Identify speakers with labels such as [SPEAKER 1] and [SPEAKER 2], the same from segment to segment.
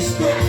[SPEAKER 1] Aleluya.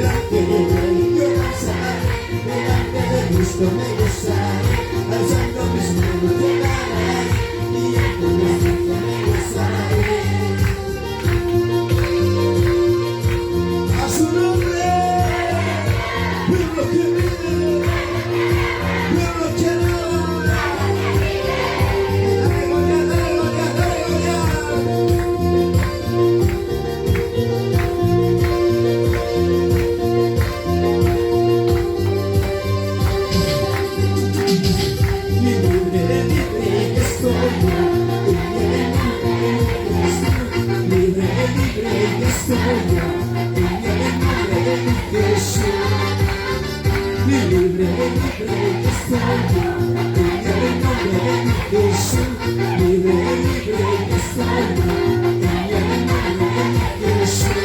[SPEAKER 1] delante del Rey yo danzaré, delante de Cristo me gozaré, alzando mis manos te daré, y en tu presencia me gozaré. A su nombre, pueblo que vive, pueblo que alaba, dale gloria, dale gloria, dale gloria. Libre, libre estoy yo, en el nombre de Jesús. Libre, libre estoy yo, en el nombre de Jesús.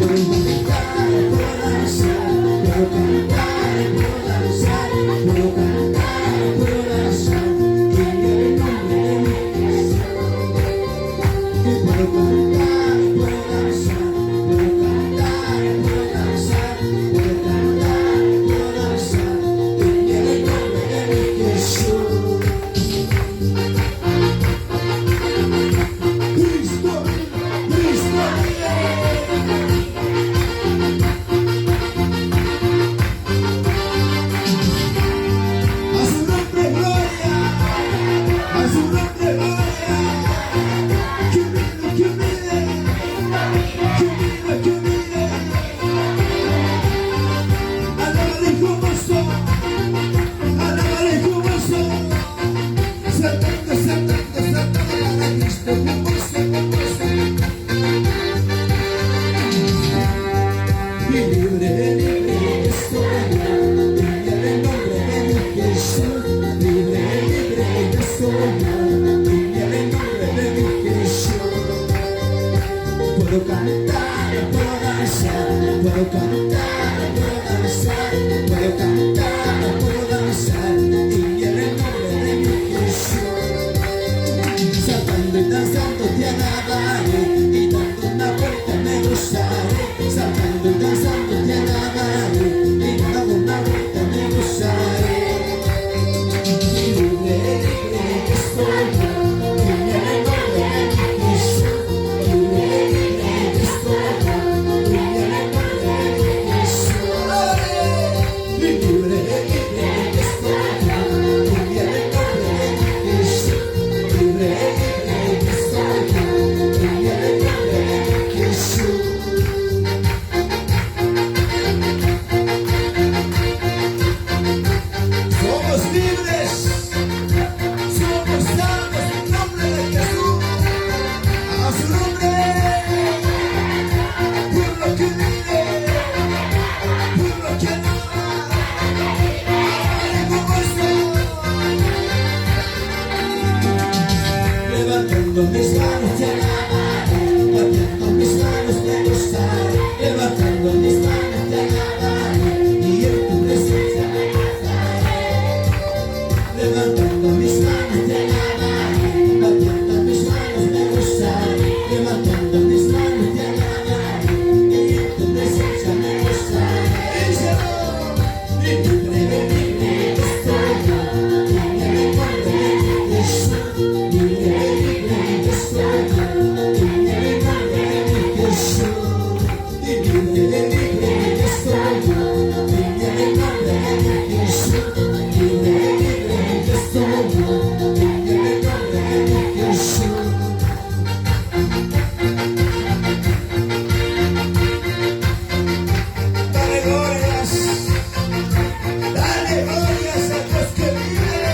[SPEAKER 1] Puedo cantar, puedo danzar, puedo cantar, puedo danzar, puedo cantar, puedo danzar, en el nombre de Jesús. Puedo cantar, puedo danzar, puedo cantar, puedo danzar, puedo cantar, puedo danzar, en el nombre de Jesús. Cristo, Cristo vive. A su nombre gloria, a su nombre gloria. Que vive, que vive. Alábale con gozo, alábale con gozo. Saltando, saltando, saltando para Cristo, con gozo, con gozo. Y libre, libre estoy yo, en el nombre de Jesús. Libre, libre estoy yo, en el nombre de Jesús. Puedo cantar, puedo danzar, puedo cantar, puedo danzar, puedo cantar, puedo danzar, y en el nombre de Jesús. Saltando y danzando te alabaré, y dando una vuelta me gozaré. Saltando y danzando te alabaré, y dando una vuelta me gozaré. Libre, libre estoy yo, en el nombre de Jesús. Libre, libre estoy yo, en el nombre de Jesús. Libre, libre estoy yo, en el nombre de Jesús. Libre, libre estoy yo, en el nombre de Jesús. Somos libres, somos salvos en nombre de Jesús. A su nombre, pueblo que vive, pueblo que alaba, alábale con gozo. Levantando mis manos te alabaré, batiendo mis manos te gozaré, levantando mis manos te alabaré, y en tu presencia me gozaré. Levantando mis manos te alabaré, batiendo mis manos te gozaré, levantando mis manos te alabaré, y en tu presencia me gozaré. Díselo. Libre, libre estoy yo, en el nombre de Jesús. Libre, libre estoy yo, en el nombre de Jesús. Libre, libre estoy yo, en el nombre de Jesús. Libre, libre estoy yo, en el nombre de Jesús. Dale glorias a Dios que vive,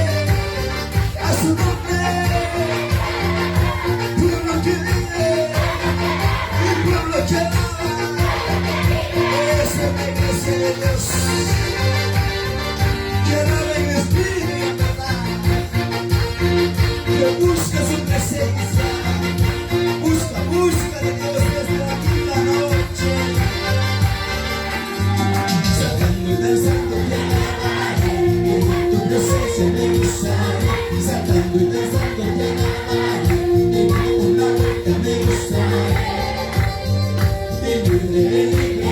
[SPEAKER 1] a su nombre, pueblo que vive, y pueblo que alaba, esa es la iglesia de Dios, que alaba en espíritu y en verdad, que busca su presencia, busca de Dios desde aquí la noche. Saltando y danzando te alabaré, y en tu presencia me gozaré. Saltando y danzando te alabaré, y dando una vuelta me gozaré. Y libre, libre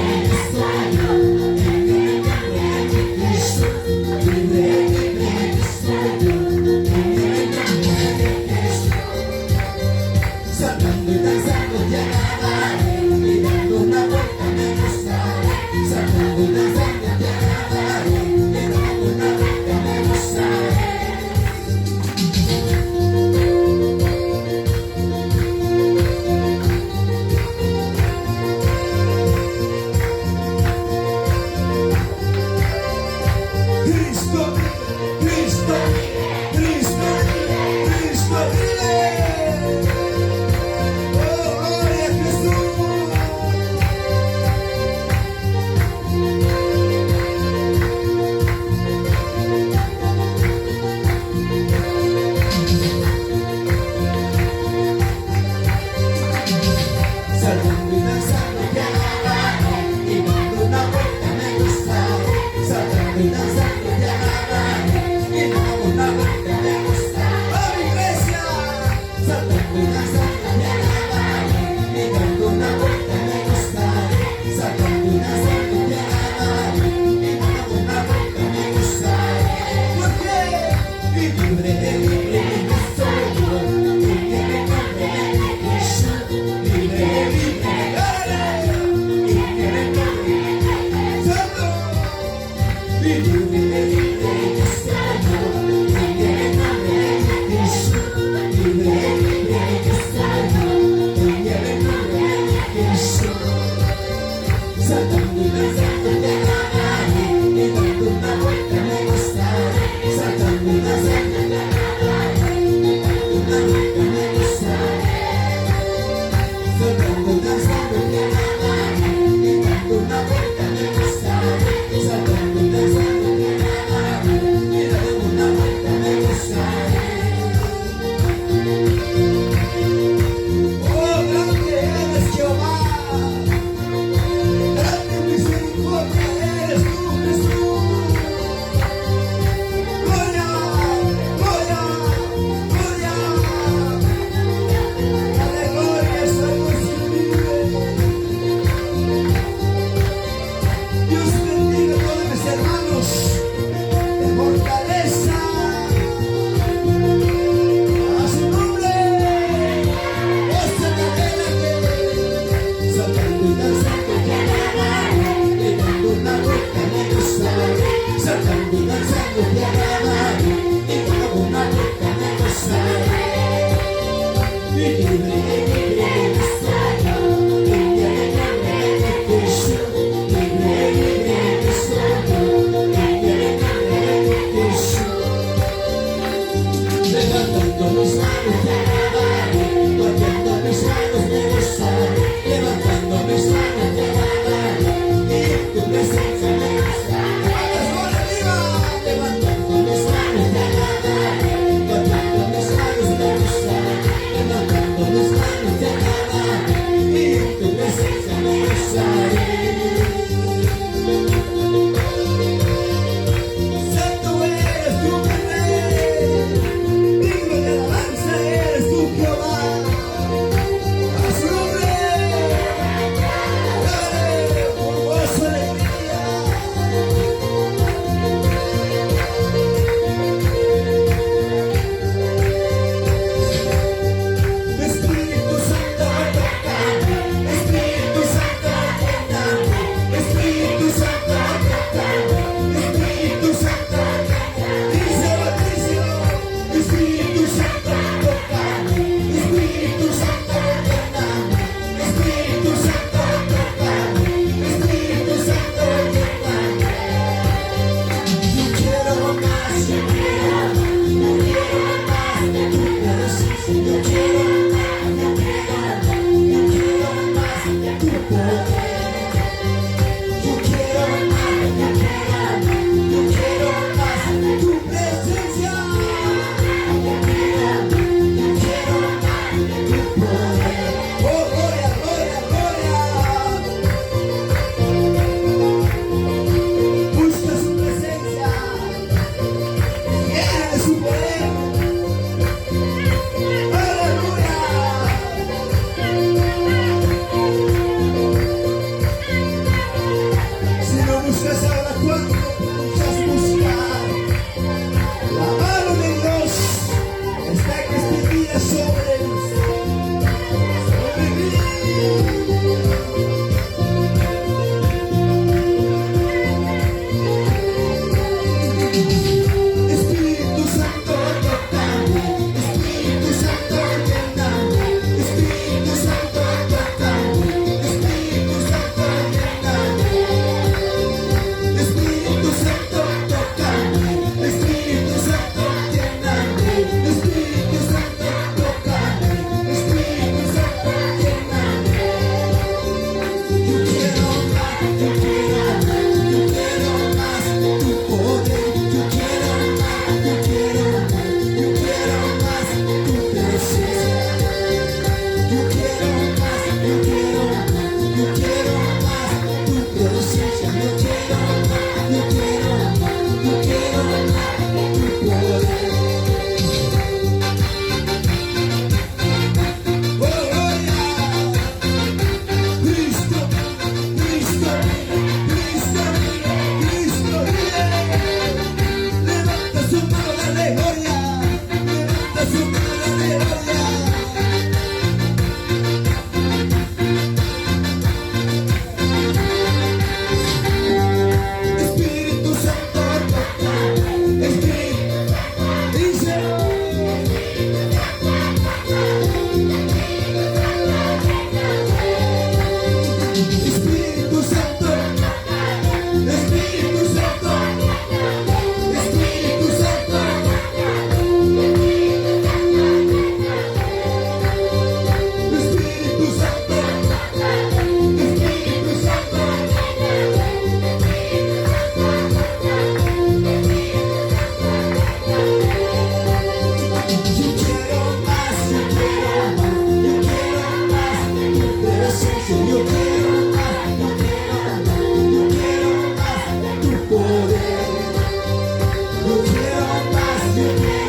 [SPEAKER 1] you